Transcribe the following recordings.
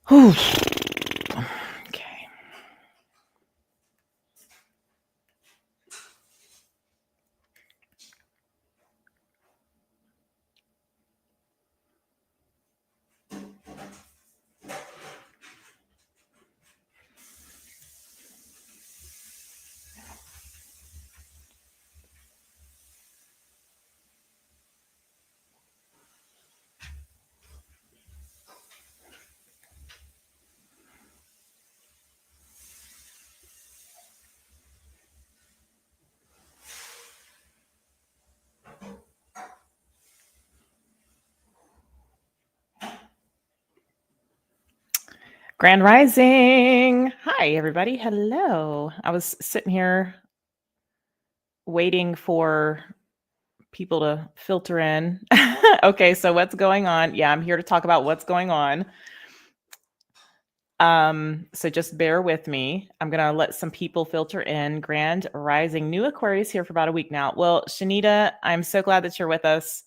Whew. Okay. Grand Rising. Hi, everybody. Hello. I was sitting here waiting for people to filter in. Okay, so what's going on? Yeah, I'm here to talk about what's going on. So just bear with me. I'm gonna let some people filter in. Grand Rising, new Aquarius here for about a week now. Well, Shanita, I'm so glad that you're with us.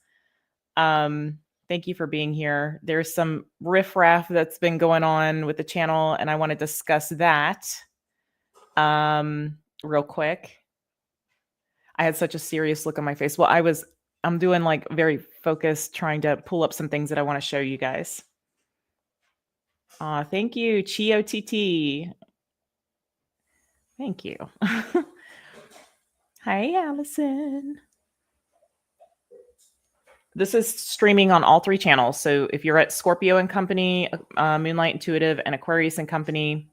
Thank you for being here. There's some riffraff that's been going on with the channel, and I want to discuss that real quick. I had such a serious look on my face. Well, I'm doing like very focused, trying to pull up some things that I want to show you guys. Thank you, Chiotiti. Thank you. Hi, Allison. This is streaming on all 3 channels. So if you're at Scorpio and Company, Moonlight Intuitive, and Aquarius and Company,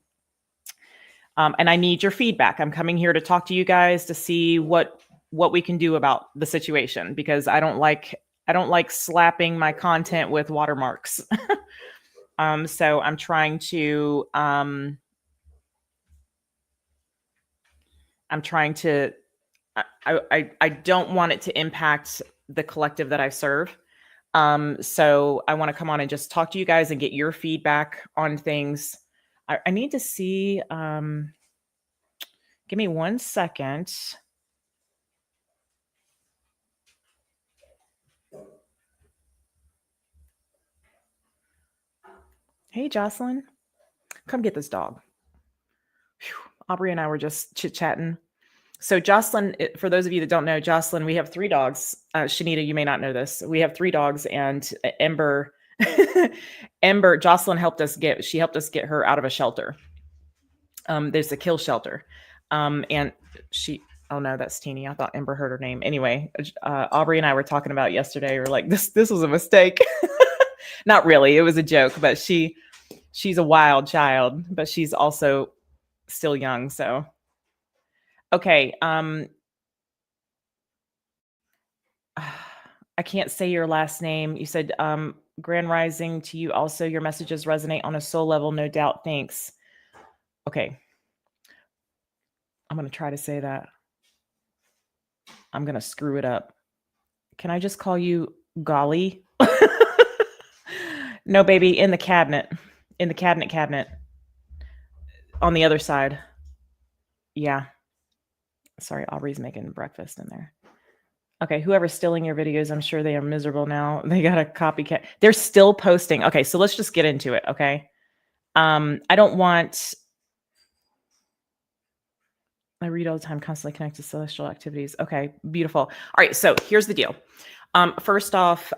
and I need your feedback. I'm coming here to talk to you guys to see what we can do about the situation, because I don't like slapping my content with watermarks. So I'm trying to I don't want it to impact the collective that I serve. So I want to come on and just talk to you guys and get your feedback on things. I need to see, give me 1 second. Hey, Jocelyn, come get this dog. Whew. Aubrey and I were just chit-chatting. So Jocelyn, for those of you that don't know, Jocelyn, we have 3 dogs. Shanita, you may not know this. We have 3 dogs, and Ember, Jocelyn helped us get her out of a shelter. There's a kill shelter. And she, oh no, that's Teeny. I thought Ember heard her name. Anyway, Aubrey and I were talking about yesterday. We're like, this was a mistake. Not really. It was a joke, but she's a wild child, but she's also still young. So, okay. I can't say your last name. You said, Grand Rising to you also. Your messages resonate on a soul level, no doubt. Thanks. Okay. I'm going to try to say that. I'm going to screw it up. Can I just call you Golly? No, baby, in the cabinet. In the cabinet. On the other side. Yeah. Sorry, Aubrey's making breakfast in there. Okay, whoever's stealing your videos, I'm sure they are miserable now. They got a copycat. They're still posting. Okay, so let's just get into it, okay? I don't want... I read all the time, constantly connected to celestial activities. Okay, beautiful. All right, so here's the deal. First off,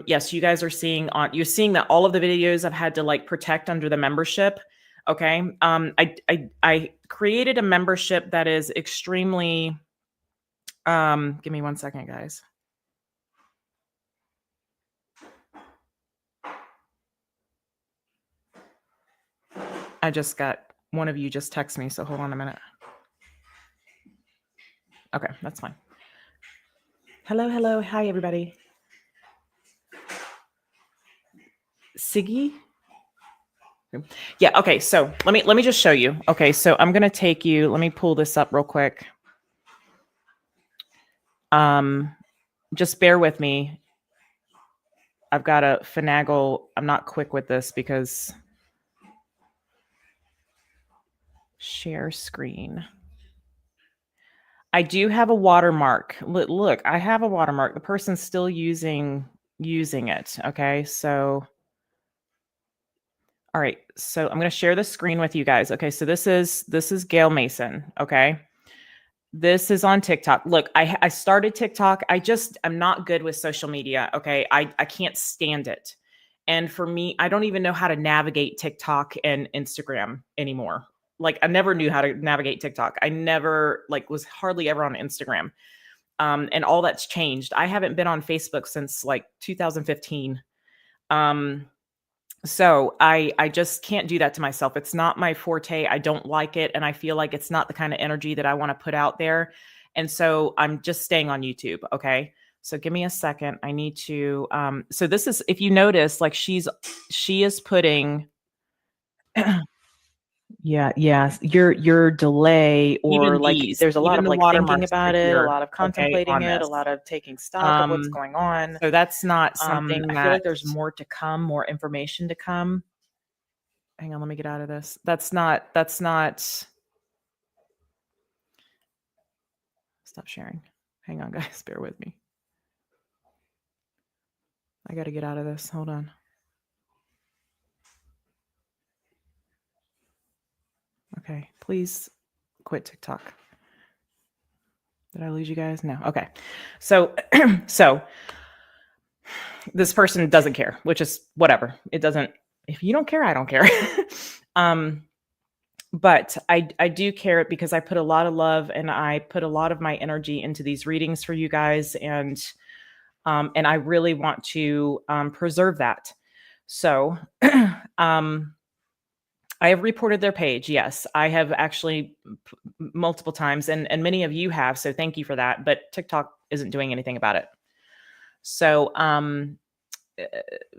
yes, you guys are seeing you're seeing that all of the videos I've had to like protect under the membership. Okay. I created a membership that is extremely, give me 1 second, guys. I just got one of you just text me. So hold on a minute. Okay, that's fine. Hello. Hi, everybody. Siggy? Yeah, okay, so let me just show you. Okay, so I'm gonna take you, let me pull this up real quick. Just bear with me. I've got to finagle. I'm not quick with this because share screen. I do have a watermark. Look, I have a watermark. The person's still using it. Okay, so All right. So I'm going to share the screen with you guys. Okay. So this is Gail Mason. Okay. This is on TikTok. Look, I started TikTok. I'm not good with social media. Okay. I can't stand it. And for me, I don't even know how to navigate TikTok and Instagram anymore. Like I never knew how to navigate TikTok. I never was hardly ever on Instagram. And all that's changed. I haven't been on Facebook since like 2015. So I just can't do that to myself. It's not my forte. I don't like it. And I feel like it's not the kind of energy that I want to put out there. And so I'm just staying on YouTube. Okay. So give me a second. I need to, so this is, if you notice, like she is putting, yeah, your delay, or even like these, there's a lot even of the like thinking watermarks are about it, a here, lot of okay, contemplating on it, a this. lot of taking stock of what's going on. So that's not something I feel like there's more to come, more information to come. Hang on, let me get out of this. That's not stop sharing. Hang on, guys, bear with me. I got to get out of this. Hold on. Okay, please quit TikTok. Did I lose you guys? No. Okay. So so this person doesn't care, which is whatever. It doesn't, if you don't care, I don't care. But I do care because I put a lot of love and I put a lot of my energy into these readings for you guys, and I really want to preserve that. So I have reported their page. Yes, I have actually multiple times, and many of you have. So thank you for that. But TikTok isn't doing anything about it. So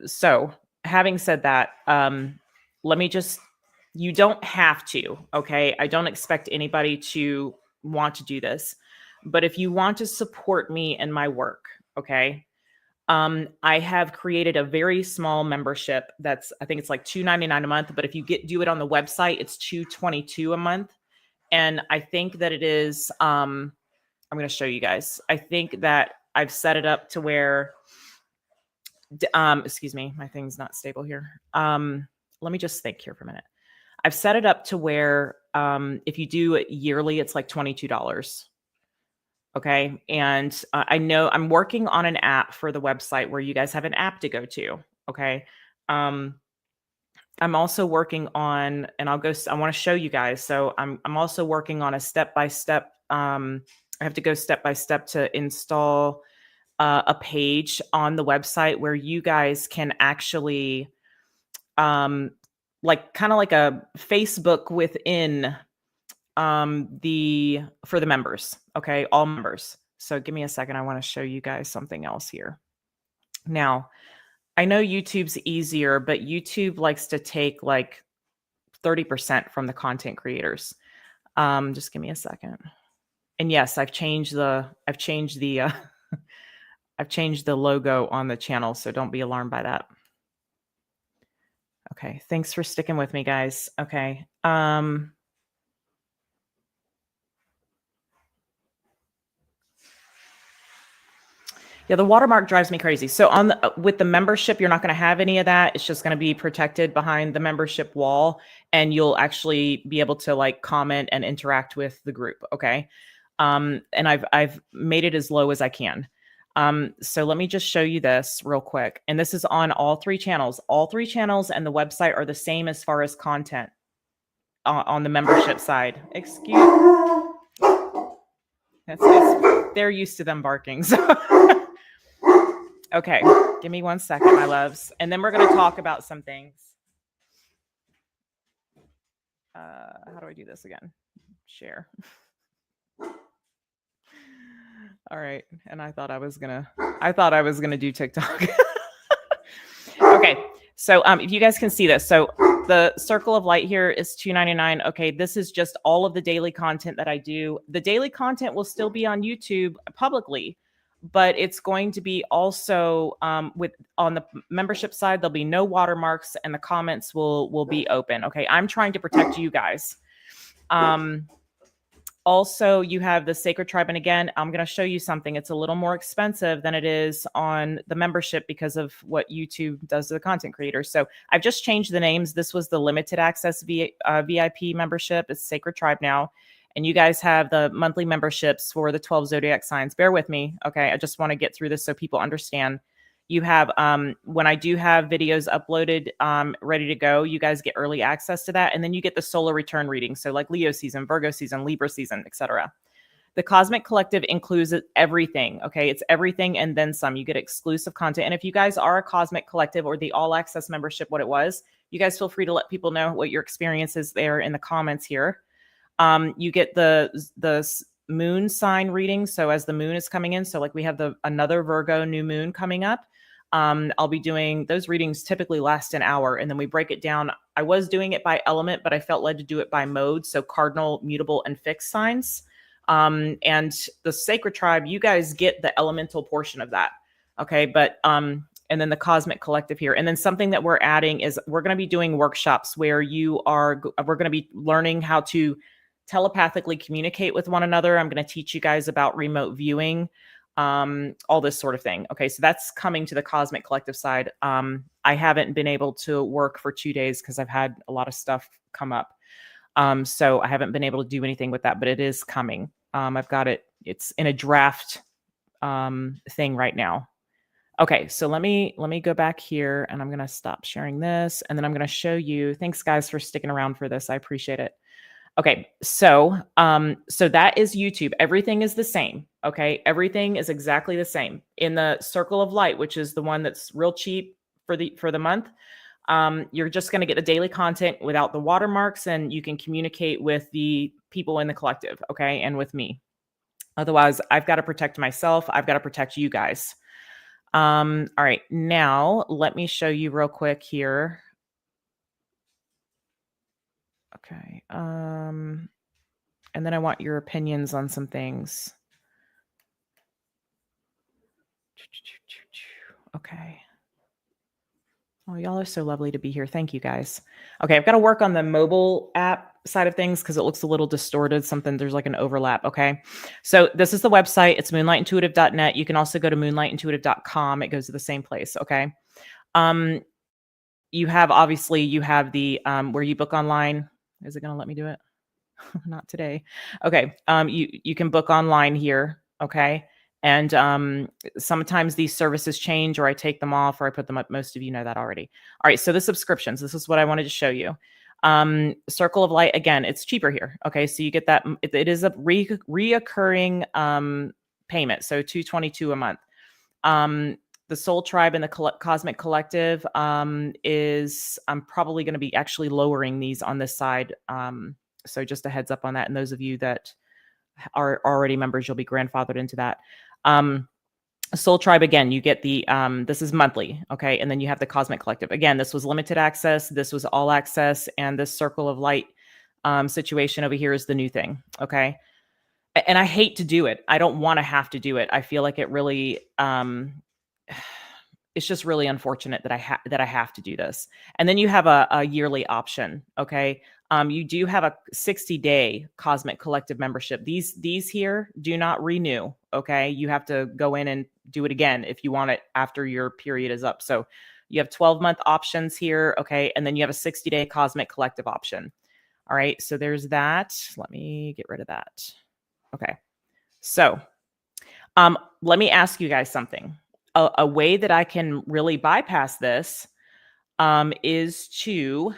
so having said that, let me just, you don't have to, okay? I don't expect anybody to want to do this, but if you want to support me and my work, okay? I have created a very small membership that's, I think it's like $2.99 a month, but if you do it on the website, it's $2.22 a month. And I think that it is, I'm going to show you guys. I think that I've set it up to where, excuse me, my thing's not stable here. Let me just think here for a minute. I've set it up to where if you do it yearly, it's like $22. Okay. And I know I'm working on an app for the website where you guys have an app to go to. Okay. I'm also working on, and I want to show you guys. So I'm also working on a step-by-step. I have to go step-by-step to install a page on the website where you guys can actually like kind of like a Facebook within for the members. Okay, all members. So give me a second. I want to show you guys something else here. Now, I know YouTube's easier, but YouTube likes to take like 30% from the content creators. Just give me a second. And yes, I've changed the I've changed the logo on the channel, so don't be alarmed by that. Okay, thanks for sticking with me, guys. Okay. Yeah, the watermark drives me crazy. So with the membership, you're not going to have any of that. It's just going to be protected behind the membership wall, and you'll actually be able to like comment and interact with the group. Okay. And I've made it as low as I can. So let me just show you this real quick. And this is on all three channels. All three channels and the website are the same as far as content on the membership side. They're used to them barking. So okay, give me 1 second, my loves. And then we're going to talk about some things. How do I do this again? Share. All right. And I thought I was gonna do TikTok. Okay. So if you guys can see this, so the circle of light here is $2.99. Okay, this is just all of the daily content that I do. The daily content will still be on YouTube publicly, but it's going to be also on the membership side. There'll be no watermarks, and the comments will be open. Okay, I'm trying to protect you guys. Also, you have the Sacred Tribe. And again, I'm going to show you something. It's a little more expensive than it is on the membership because of what YouTube does to the content creators. So I've just changed the names. This was the limited access VIP membership. It's Sacred Tribe now. And you guys have the monthly memberships for the 12 zodiac signs. Bear with me. Okay. I just want to get through this so people understand. You have, when I do have videos uploaded, ready to go, you guys get early access to that. And then you get the solar return reading. So like Leo season, Virgo season, Libra season, etc. The Cosmic Collective includes everything. Okay. It's everything and then some. You get exclusive content. And if you guys are a Cosmic Collective or the all access membership, what it was, you guys feel free to let people know what your experience is there in the comments here. You get the moon sign reading. So as the moon is coming in, so like we have another Virgo new moon coming up. I'll be doing those readings typically last an hour and then we break it down. I was doing it by element, but I felt led to do it by mode. So cardinal, mutable, and fixed signs. And the Sacred Tribe, you guys get the elemental portion of that. Okay. But, and then the Cosmic Collective here. And then something that we're adding is we're going to be doing workshops where we're going to be learning how to telepathically communicate with one another. I'm going to teach you guys about remote viewing, all this sort of thing. Okay. So that's coming to the Cosmic Collective side. I haven't been able to work for 2 days because I've had a lot of stuff come up. So I haven't been able to do anything with that, but it is coming. I've got it. It's in a draft, thing right now. Okay. So let me go back here and I'm going to stop sharing this and then I'm going to show you. Thanks guys for sticking around for this. I appreciate it. Okay. So that is YouTube. Everything is the same. Okay. Everything is exactly the same in the Circle of Light, which is the one that's real cheap for the month. You're just going to get the daily content without the watermarks and you can communicate with the people in the collective. Okay. And with me. Otherwise I've got to protect myself. I've got to protect you guys. All right. Now let me show you real quick here. Okay. And then I want your opinions on some things. Okay. Oh, y'all are so lovely to be here. Thank you guys. Okay. I've got to work on the mobile app side of things because it looks a little distorted. There's like an overlap. Okay. So this is the website. It's moonlightintuitive.net. You can also go to moonlightintuitive.com. It goes to the same place. Okay. You have the, where you book online. Is it going to let me do it? Not today. Okay. You can book online here. Okay. And sometimes these services change or I take them off or I put them up. Most of you know that already. All right. So the subscriptions, this is what I wanted to show you. Circle of Light, again, it's cheaper here. Okay. So you get that. It is a reoccurring payment. So $222 a month. The Soul Tribe and the Cosmic Collective is, I'm probably going to be actually lowering these on this side. So just a heads up on that. And those of you that are already members, you'll be grandfathered into that. Soul Tribe, again, you get the, this is monthly. Okay. And then you have the Cosmic Collective. Again, this was limited access. This was all access. And this Circle of Light situation over here is the new thing. Okay. And I hate to do it. I don't want to have to do it. I feel like it really, it's just really unfortunate that I have to do this. And then you have a yearly option. Okay. You do have a 60-day Cosmic Collective membership. These here do not renew. Okay. You have to go in and do it again if you want it after your period is up. So you have 12-month options here. Okay. And then you have a 60-day Cosmic Collective option. All right. So there's that. Let me get rid of that. Okay. So let me ask you guys something. A way that I can really bypass this is to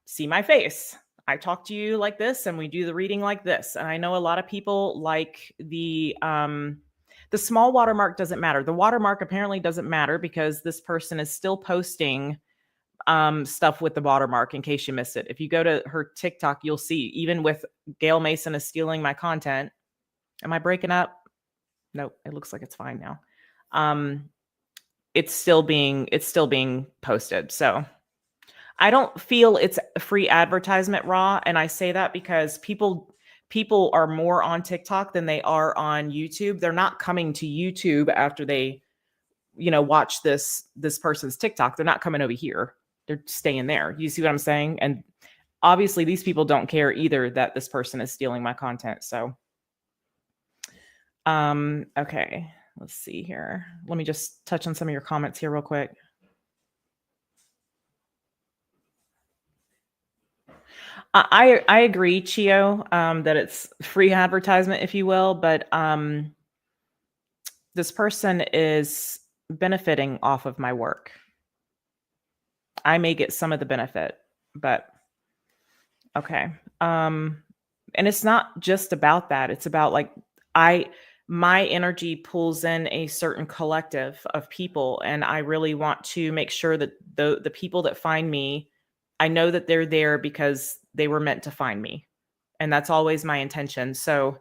see my face. I talk to you like this and we do the reading like this. And I know a lot of people like the small watermark doesn't matter. The watermark apparently doesn't matter because this person is still posting stuff with the watermark in case you missed it. If you go to her TikTok, you'll see even with Gail Mason is stealing my content. Am I breaking up? Nope. It looks like it's fine now. It's still being posted. So I don't feel it's free advertisement raw. And I say that because people are more on TikTok than they are on YouTube. They're not coming to YouTube after they, watch this person's TikTok. They're not coming over here. They're staying there. You see what I'm saying? And obviously these people don't care either that this person is stealing my content. So, okay, let's see here. Let me just touch on some of your comments here real quick. I agree, Chio, that it's free advertisement, if you will, but this person is benefiting off of my work. I may get some of the benefit, but okay. And it's not just about that. It's about like my energy pulls in a certain collective of people, and I really want to make sure that the people that find me, I know that they're there because they were meant to find me. And that's always my intention. So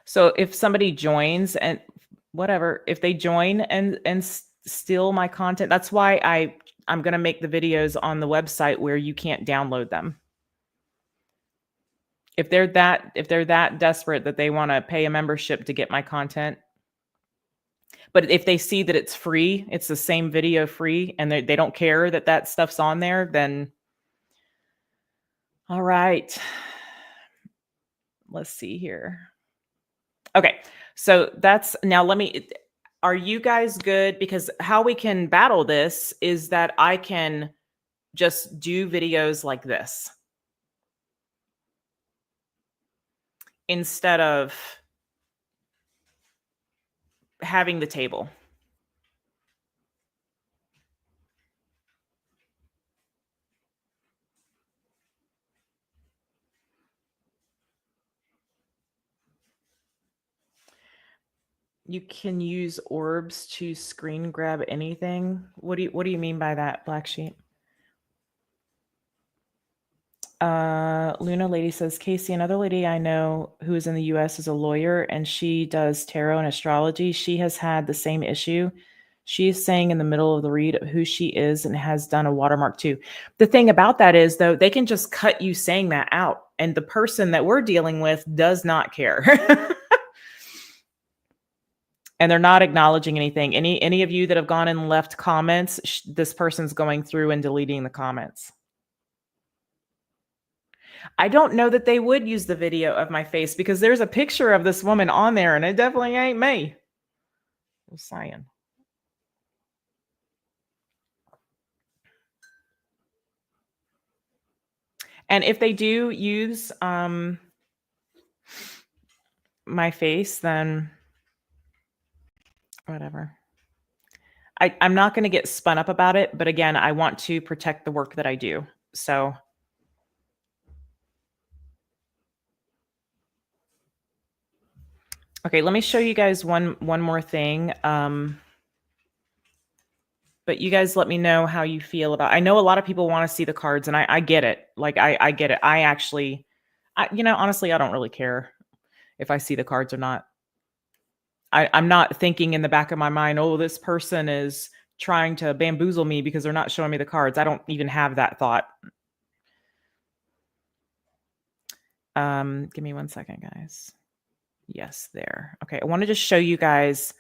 so if somebody joins and whatever, if they join and steal my content, that's why I'm going to make the videos on the website where you can't download them. If they're that desperate that they want to pay a membership to get my content, but if they see that it's free, it's the same video free, and they don't care that that stuff's on there, then all right. Let's see here. Okay, so that's now. Are you guys good? Because how we can battle this is that I can just do videos like this instead of having the table. You can use orbs to screen grab anything. What do you mean by that, Black Sheep? Luna Lady says, Casey, another lady I know who is in the US is a lawyer and she does tarot and astrology. She has had the same issue. She is saying in the middle of the read who she is and has done a watermark too. The thing about that is, though, they can just cut you saying that out. And the person that we're dealing with does not care. And they're not acknowledging anything. Any of you that have gone and left comments, this person's going through and deleting the comments. I don't know that they would use the video of my face because there's a picture of this woman on there and it definitely ain't me. Just saying. And if they do use my face, then whatever. I'm not going to get spun up about it. But again, I want to protect the work that I do. So okay, let me show you guys one more thing. But you guys let me know how you feel about. I know a lot of people want to see the cards, and I get it. Like I get it. I actually, honestly, I don't really care if I see the cards or not. I'm not thinking in the back of my mind, oh, this person is trying to bamboozle me because they're not showing me the cards. I don't even have that thought. Give me 1 second, guys. Yes, there. Okay, I want to just show you guys.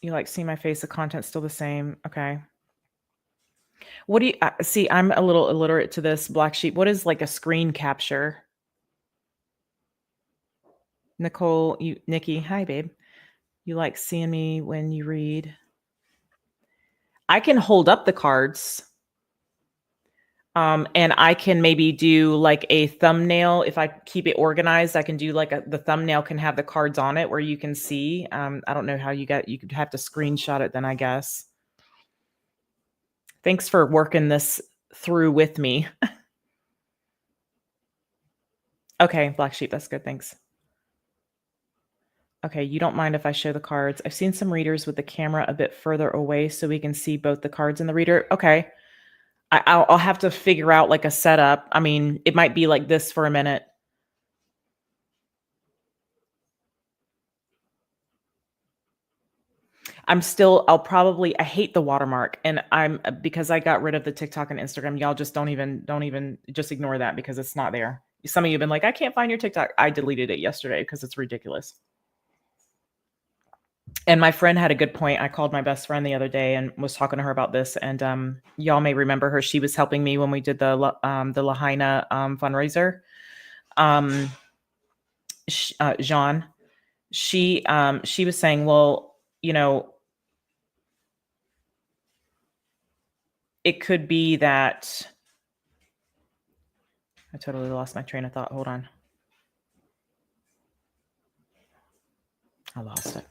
You like see my face, the content's still the same. Okay. What do you see? I'm a little illiterate to this, Black Sheep. What is like a screen capture? Nicole, Nikki, hi, babe. You like seeing me when you read? I can hold up the cards. And I can maybe do like a thumbnail. If I keep it organized, I can do like the thumbnail can have the cards on it where you can see. I don't know how you could have to screenshot it then, I guess. Thanks for working this through with me. Okay, Black Sheep, that's good. Thanks. Okay, you don't mind if I show the cards. I've seen some readers with the camera a bit further away so we can see both the cards and the reader. Okay. I'll have to figure out like a setup. I mean, it might be like this for a minute. I hate the watermark, and because I got rid of the TikTok and Instagram, y'all just don't even just ignore that because it's not there. Some of you have been like, I can't find your TikTok. I deleted it yesterday because it's ridiculous. And my friend had a good point. I called my best friend the other day and was talking to her about this. And y'all may remember her. She was helping me when we did the Lahaina fundraiser. Jean, she was saying, well, you know, it could be that I totally lost my train of thought. Hold on. I lost it.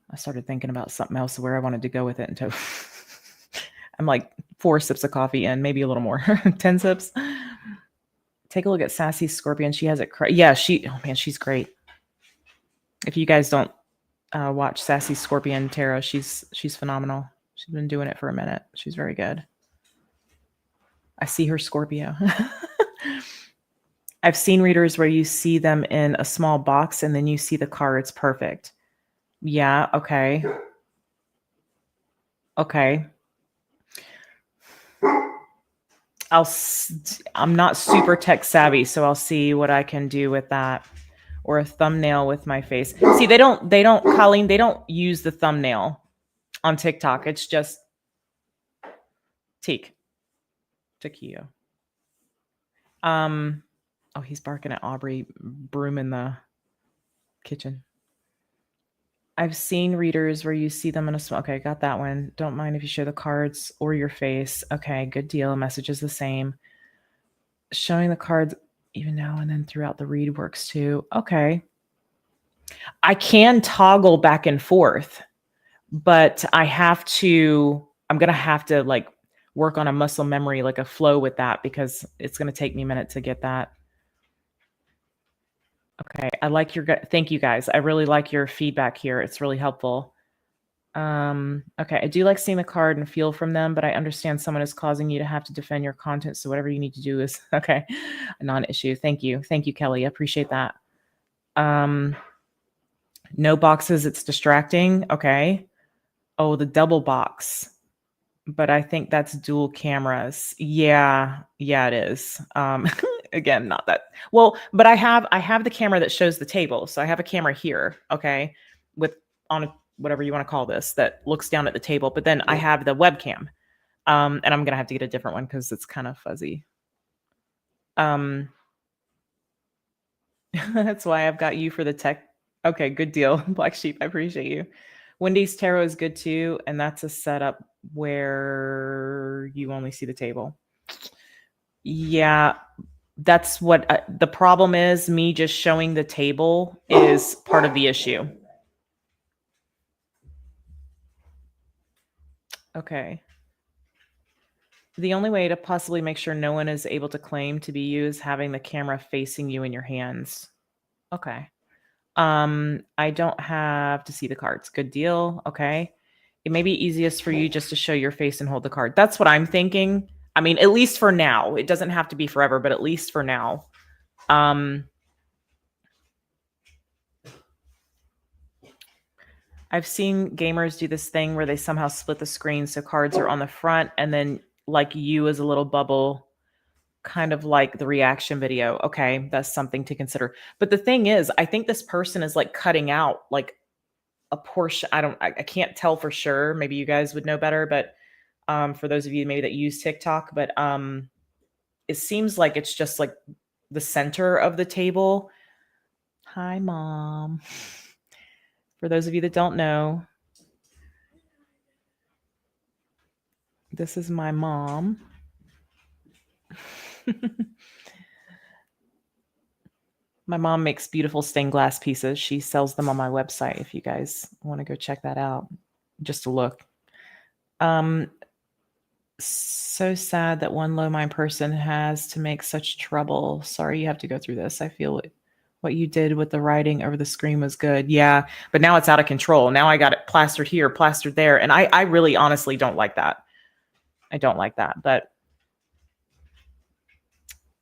I started thinking about something else where I wanted to go with it. And I'm like 4 sips of coffee in, maybe a little more, 10 sips. Take a look at Sassy Scorpion. She has it. Yeah, oh man, she's great. If you guys don't watch Sassy Scorpion Tarot, she's phenomenal. She's been doing it for a minute. She's very good. I see her Scorpio. I've seen readers where you see them in a small box and then you see the cards. Perfect. Yeah. Okay. Okay. I'm not super tech savvy, so I'll see what I can do with that. Or a thumbnail with my face. See, they don't, Colleen, they don't use the thumbnail on TikTok. It's just Taquillo. Oh, he's barking at Aubrey Broom in the kitchen. I've seen readers where you see them in a small. Okay, got that one. Don't mind if you show the cards or your face. Okay, good deal. Message is the same. Showing the cards even now and then throughout the read works too. Okay. I can toggle back and forth, but I'm going to have to like work on a muscle memory, like a flow with that, because it's going to take me a minute to get that. Okay. Thank you guys. I really like your feedback here. It's really helpful. Okay. I do like seeing the card and feel from them, but I understand someone is causing you to have to defend your content. So whatever you need to do is okay. A non-issue. Thank you. Thank you, Kelly. I appreciate that. No boxes. It's distracting. Okay. Oh, the double box. But I think that's dual cameras. Yeah, it is. Again, not that well, but I have the camera that shows the table. So I have a camera here, okay, whatever you want to call this, that looks down at the table. But then I have the webcam, and I'm gonna have to get a different one because it's kind of fuzzy. That's why I've got you for the tech. Okay, good deal, Black Sheep. I appreciate you. Wendy's Tarot is good too, and that's a setup where you only see the table. Yeah, that's what the problem is. Me just showing the table is part of the issue. Okay. The only way to possibly make sure no one is able to claim to be you is having the camera facing you in your hands. Okay. I don't have to see the cards. Good deal. Okay. It may be easiest for you just to show your face and hold the card. That's what I'm thinking. I mean, at least for now. It doesn't have to be forever, but at least for now. I've seen gamers do this thing where they somehow split the screen so cards are on the front and then like you as a little bubble, kind of like the reaction video. Okay, that's something to consider. But the thing is, I think this person is like cutting out like a portion. I can't tell for sure. Maybe you guys would know better, but for those of you maybe that use TikTok, but it seems like it's just like the center of the table. Hi, Mom. For those of you that don't know, this is my mom. My mom makes beautiful stained glass pieces. She sells them on my website if you guys want to go check that out. Just a look. So sad that one low mind person has to make such trouble. Sorry you have to go through this. I feel what you did with the writing over the screen was good. Yeah, but now it's out of control. Now I got it plastered here, plastered there. And I really honestly don't like that. I don't like that. But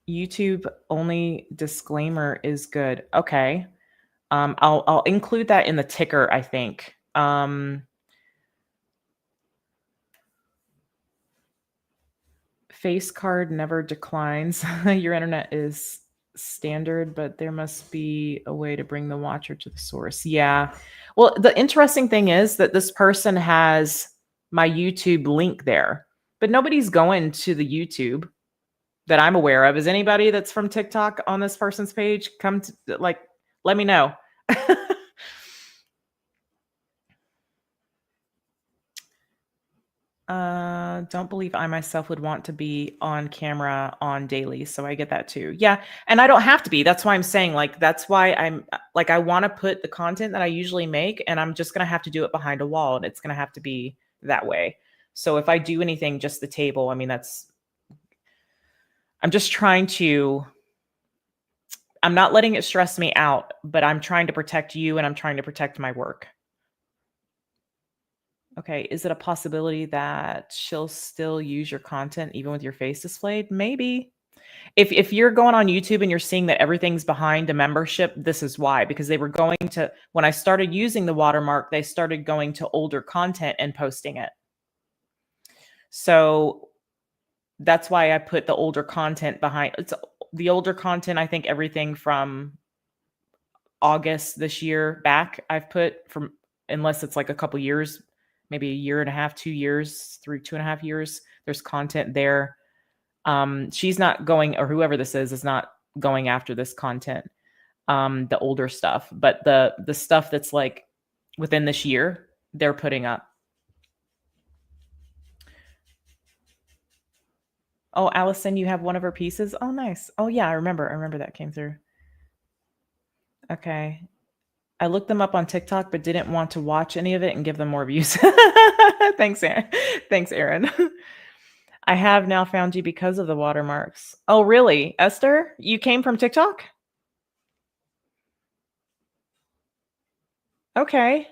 YouTube only disclaimer is good. Okay. I'll include that in the ticker, I think. Face card never declines. Your internet is standard, but there must be a way to bring the watcher to the source. Yeah. Well, the interesting thing is that this person has my YouTube link there, but nobody's going to the YouTube that I'm aware of. Is anybody that's from TikTok on this person's page? Come to, like, let me know. Don't believe I myself would want to be on camera on daily. So I get that too. Yeah. And I don't have to be. That's why I'm saying, like, that's why I'm like, I want to put the content that I usually make, and I'm just going to have to do it behind a wall, and it's going to have to be that way. So if I do anything, just the table, I mean, I'm just trying to, I'm not letting it stress me out, but I'm trying to protect you, and I'm trying to protect my work. Okay, is it a possibility that she'll still use your content even with your face displayed? Maybe. If you're going on YouTube and you're seeing that everything's behind a membership, this is why. Because they were going to, when I started using the watermark, they started going to older content and posting it. So that's why I put the older content behind. It's the older content, I think everything from August this year back, I've put from, unless it's like a couple years, maybe a year and a half, 2 years, through 2.5 years, there's content there. She's not going, or whoever this is not going after this content, the older stuff, but the stuff that's like within this year, they're putting up. Oh, Allison, you have one of her pieces. Oh, nice. Oh yeah, I remember that came through. Okay. I looked them up on TikTok, but didn't want to watch any of it and give them more views. Thanks, Aaron. Thanks, Aaron. I have now found you because of the watermarks. Oh, really? Esther, you came from TikTok? Okay.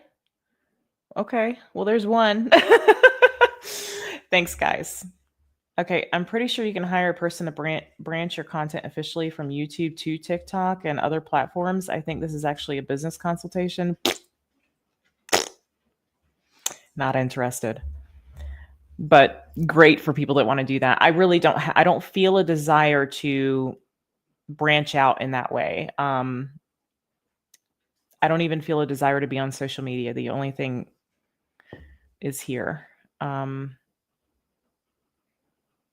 Okay. Well, there's one. Thanks, guys. Okay. I'm pretty sure you can hire a person to branch your content officially from YouTube to TikTok and other platforms. I think this is actually a business consultation. Not interested. But great for people that want to do that. I really don't. I don't feel a desire to branch out in that way. I don't even feel a desire to be on social media. The only thing is here.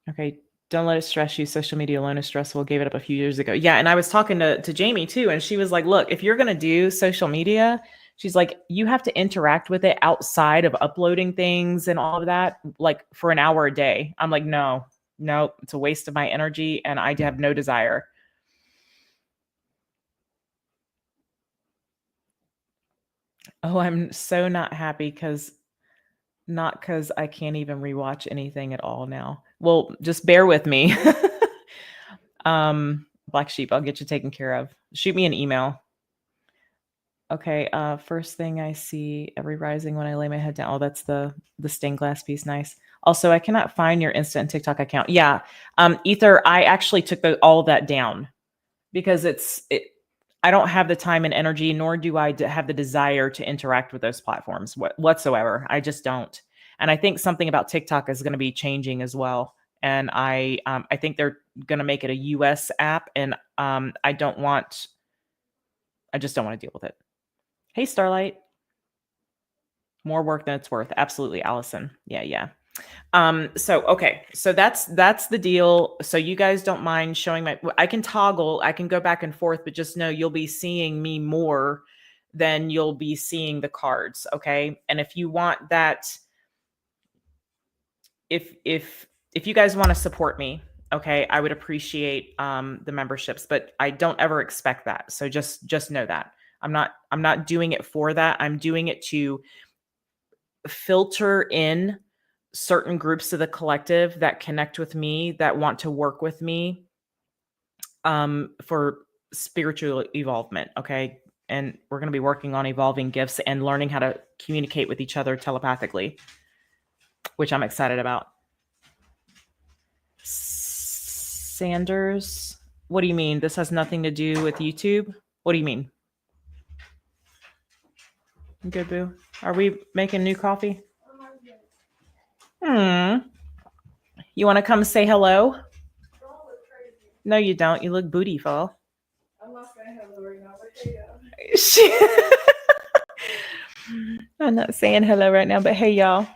Okay, don't let it stress you. Social media alone is stressful. Gave it up a few years ago. Yeah, and I was talking to Jamie too, and she was like, "Look, if you're gonna do social media, she's like, you have to interact with it outside of uploading things and all of that, like for an hour a day." I'm like, no, it's a waste of my energy, and I have no desire. Oh, I'm so not happy because I can't even rewatch anything at all now. Well, just bear with me. Black sheep, I'll get you taken care of. Shoot me an email. Okay, first thing I see every rising when I lay my head down. Oh, that's the stained glass piece. Nice. Also, I cannot find your Instant TikTok account. Yeah. Ether, I actually took all of that down because I don't have the time and energy, nor do I have the desire to interact with those platforms whatsoever. I just don't. And I think something about TikTok is going to be changing as well. And I think they're going to make it a US app, and I just don't want to deal with it. Hey, Starlight. More work than it's worth. Absolutely, Allison. Yeah. Okay. So that's the deal. So you guys don't mind showing I can toggle, I can go back and forth, but just know you'll be seeing me more than you'll be seeing the cards. Okay. And if you want that, if you guys want to support me, okay, I would appreciate the memberships, but I don't ever expect that. So just know that. I'm not doing it for that. I'm doing it to filter in certain groups of the collective that connect with me, that want to work with me for spiritual evolvement. Okay. And we're going to be working on evolving gifts and learning how to communicate with each other telepathically, which I'm excited about. Sanders, what do you mean? This has nothing to do with YouTube? What do you mean? Good, boo. Are we making new coffee? You want to come say hello? No, you don't. You look bootyful. I'm not saying hello right now, but hey, y'all.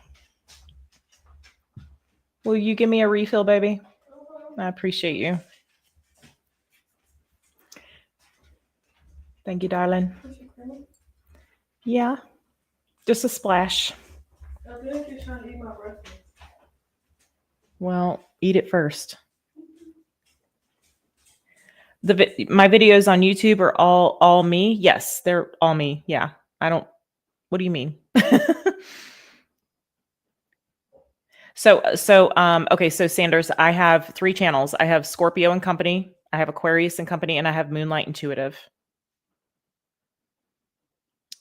Will you give me a refill, baby? I appreciate you. Thank you, darling. Yeah, just a splash. Well, eat it first. My videos on YouTube are all me. Yes, they're all me. Yeah, I don't. What do you mean? Okay, so Sanders, I have 3 channels. I have Scorpio and Company, I have Aquarius and Company, and I have Moonlight Intuitive.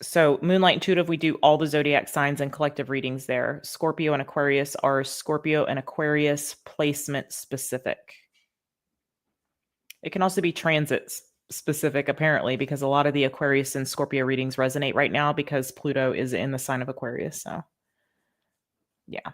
So Moonlight Intuitive, we do all the zodiac signs and collective readings there. Scorpio and Aquarius are Scorpio and Aquarius placement specific. It can also be transit specific, apparently, because a lot of the Aquarius and Scorpio readings resonate right now because Pluto is in the sign of Aquarius. So, yeah.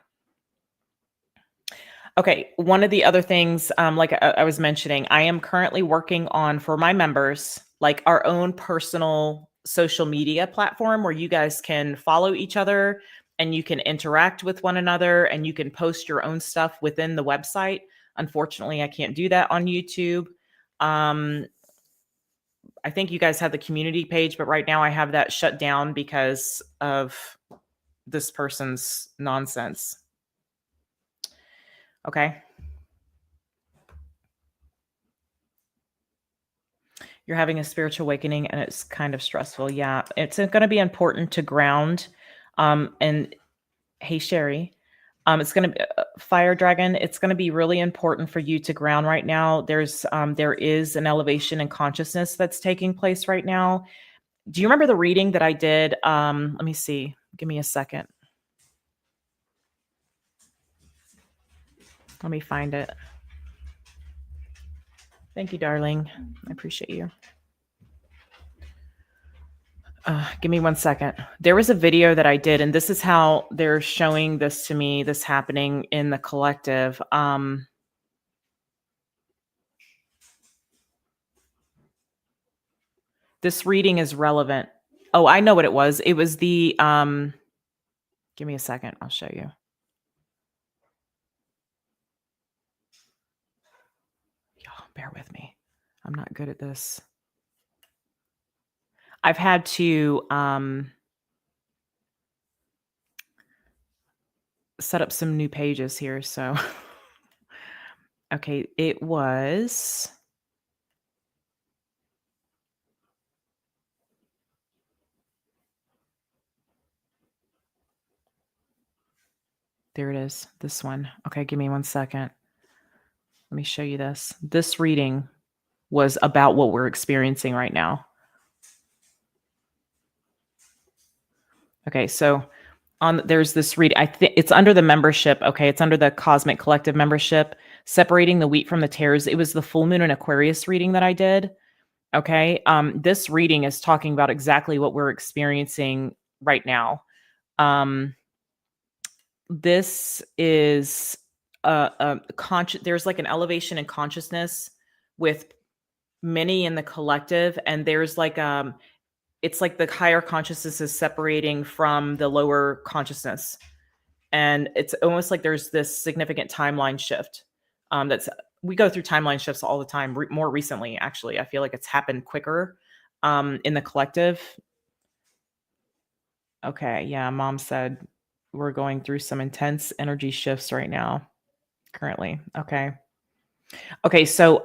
Okay, one of the other things, like I was mentioning, I am currently working on, for my members, like our own personal social media platform where you guys can follow each other and you can interact with one another and you can post your own stuff within the website. Unfortunately, I can't do that on YouTube. I think you guys have the community page, but right now I have that shut down because of this person's nonsense. Okay. You're having a spiritual awakening and it's kind of stressful. Yeah. It's going to be important to ground. And hey, Sherry, it's going to be Fire Dragon. It's going to be really important for you to ground right now. There is an elevation in consciousness that's taking place right now. Do you remember the reading that I did? Let me see. Give me a second. Let me find it. Thank you, darling. I appreciate you. Give me 1 second. There was a video that I did, and this is how they're showing this to me, this happening in the collective. This reading is relevant. Oh, I know what it was. It was the, give me a second. I'll show you. Y'all, bear with me. I'm not good at this. I've had to set up some new pages here. So, okay, it was. There it is. This one. Okay, give me 1 second. Let me show you this. This reading was about what we're experiencing right now. Okay, so there's this read. I think it's under the membership. Okay, it's under the Cosmic Collective membership, separating the wheat from the tares. It was the full moon in Aquarius reading that I did. Okay, this reading is talking about exactly what we're experiencing right now. This is there's like an elevation in consciousness with many in the collective, and there's like it's like the higher consciousness is separating from the lower consciousness. And it's almost like there's this significant timeline shift. We go through timeline shifts all the time. More recently, actually, I feel like it's happened quicker in the collective. Okay, yeah, Mom said we're going through some intense energy shifts right now, currently. Okay, so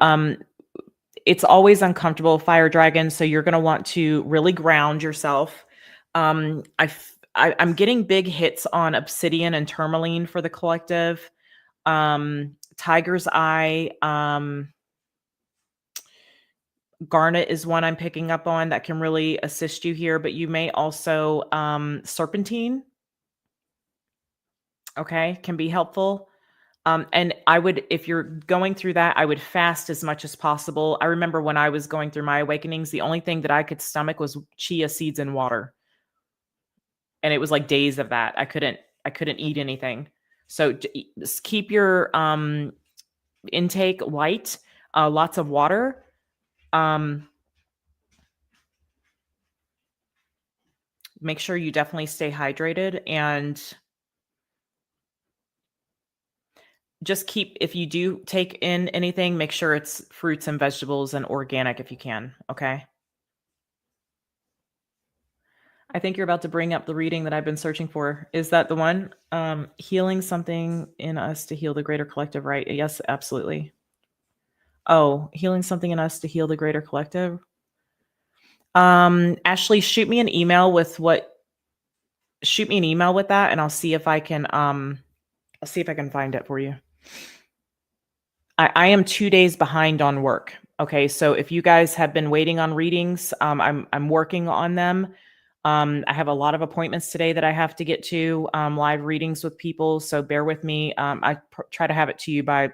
it's always uncomfortable, Fire Dragon. So you're going to want to really ground yourself. I'm getting big hits on obsidian and tourmaline for the collective. Tiger's Eye, garnet is one I'm picking up on that can really assist you here, but you may also, serpentine, okay, can be helpful. And I would, if you're going through that, I would fast as much as possible. I remember when I was going through my awakenings, the only thing that I could stomach was chia seeds and water. And it was like days of that. I couldn't eat anything. So just keep your intake light, lots of water. make sure you definitely stay hydrated, and just keep, if you do take in anything, make sure it's fruits and vegetables and organic if you can. Okay. I think you're about to bring up the reading that I've been searching for. Is that the one? Healing something in us to heal the greater collective, right? Yes, absolutely. Oh, healing something in us to heal the greater collective. Ashley, shoot me an email with that, and I'll see if I can find it for you. I am 2 days behind on work. Okay, so if you guys have been waiting on readings, I'm working on them. I have a lot of appointments today that I have to get to, live readings with people, so bear with me. I try to have it to you by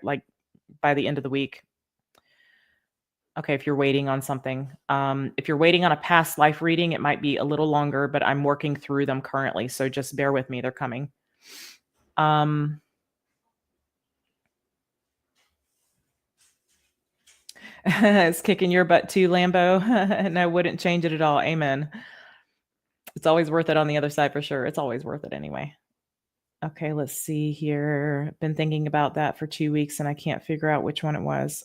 the end of the week. Okay, if you're waiting on something. If you're waiting on a past life reading, it might be a little longer, but I'm working through them currently, so just bear with me. They're coming. It's kicking your butt too, Lambo. And I wouldn't change it at all. Amen. It's always worth it on the other side for sure. It's always worth it anyway. Okay, let's see here. Been thinking about that for 2 weeks and I can't figure out which one it was.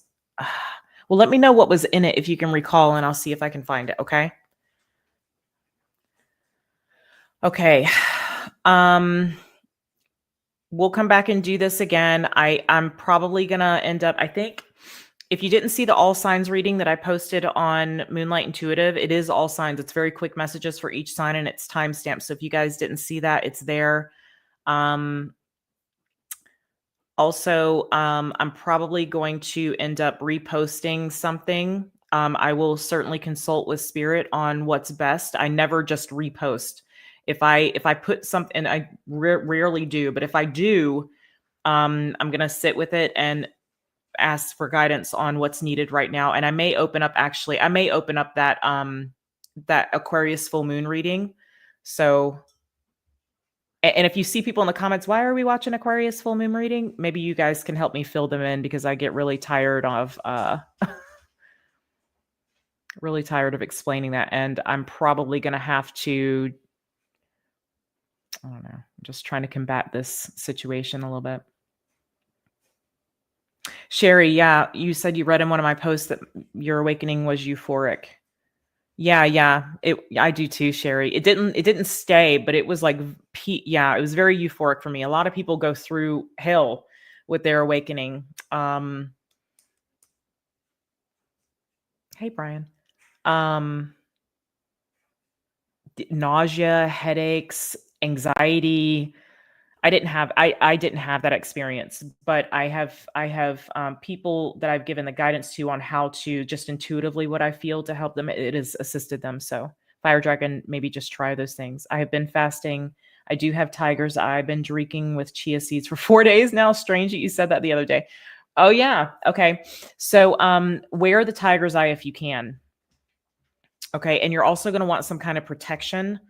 Well, let me know what was in it if you can recall, and I'll see if I can find it. Okay. Okay. We'll come back and do this again. I'm probably gonna end up, I think, if you didn't see the all signs reading that I posted on Moonlight Intuitive, it is all signs. It's very quick messages for each sign, and it's timestamped. So if you guys didn't see that, it's there. Also, I'm probably going to end up reposting something. I will certainly consult with Spirit on what's best. I never just repost. If I put something, and I rarely do, but if I do, I'm gonna sit with it and ask for guidance on what's needed right now. And I may open up that that Aquarius full moon reading. So, and if you see people in the comments, why are we watching Aquarius full moon reading? Maybe you guys can help me fill them in, because I get really tired of explaining that. And I'm probably going to have to, I don't know, I'm just trying to combat this situation a little bit. Sherry, yeah, you said you read in one of my posts that your awakening was euphoric. Yeah, I do too, Sherry. It didn't stay, but it was like, it was very euphoric for me. A lot of people go through hell with their awakening. Hey, Brian. Nausea, headaches, anxiety. I didn't have that experience, but I have people that I've given the guidance to on how to just intuitively what I feel to help them. It has assisted them. So Fire Dragon, maybe just try those things. I have been fasting. I do have tiger's eye. I've been drinking with chia seeds for 4 days now. Strange that you said that the other day. Oh yeah. Okay. So wear the tiger's eye if you can. Okay. And you're also going to want some kind of protection.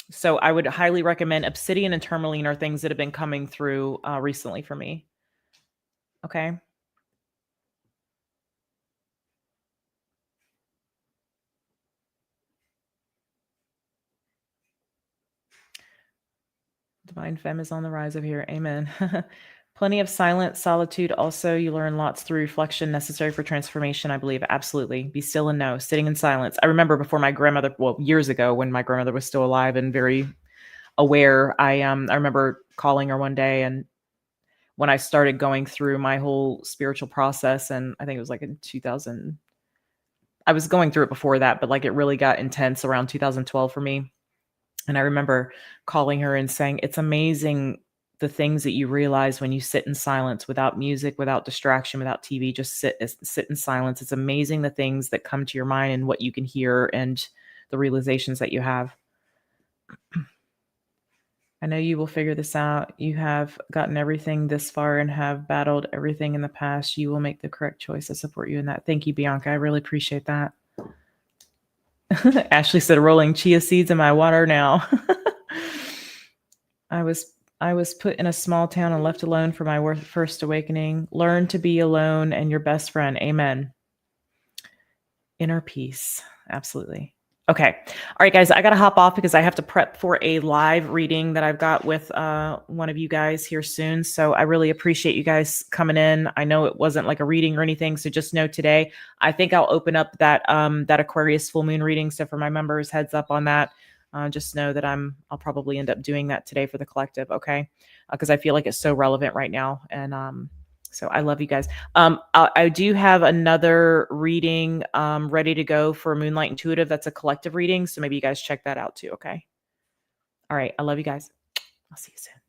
So I would highly recommend obsidian and tourmaline are things that have been coming through recently for me. Okay. Divine Femme is on the rise of here. Amen. Plenty of silence, solitude. Also, you learn lots through reflection necessary for transformation, I believe. Absolutely. Be still and know. Sitting in silence. I remember before my grandmother, years ago when my grandmother was still alive and very aware, I remember calling her one day, and when I started going through my whole spiritual process, and I think it was like in 2000, I was going through it before that, but like it really got intense around 2012 for me. And I remember calling her and saying, it's amazing the things that you realize when you sit in silence, without music, without distraction, without TV, just sit in silence. It's amazing the things that come to your mind and what you can hear and the realizations that you have. I know you will figure this out. You have gotten everything this far and have battled everything in the past. You will make the correct choice. I support you in that. Thank you, Bianca. I really appreciate that. Ashley said, rolling chia seeds in my water now. I was put in a small town and left alone for my first awakening. Learn to be alone and your best friend. Amen. Inner peace. Absolutely. Okay. All right, guys, I got to hop off because I have to prep for a live reading that I've got with one of you guys here soon. So I really appreciate you guys coming in. I know it wasn't like a reading or anything. So just know today, I think I'll open up that that Aquarius full moon reading. So for my members, heads up on that. Just know that I'll probably end up doing that today for the collective. Okay. Because I feel like it's so relevant right now. And so I love you guys. I do have another reading ready to go for Moonlight Intuitive. That's a collective reading. So maybe you guys check that out too. Okay. All right. I love you guys. I'll see you soon.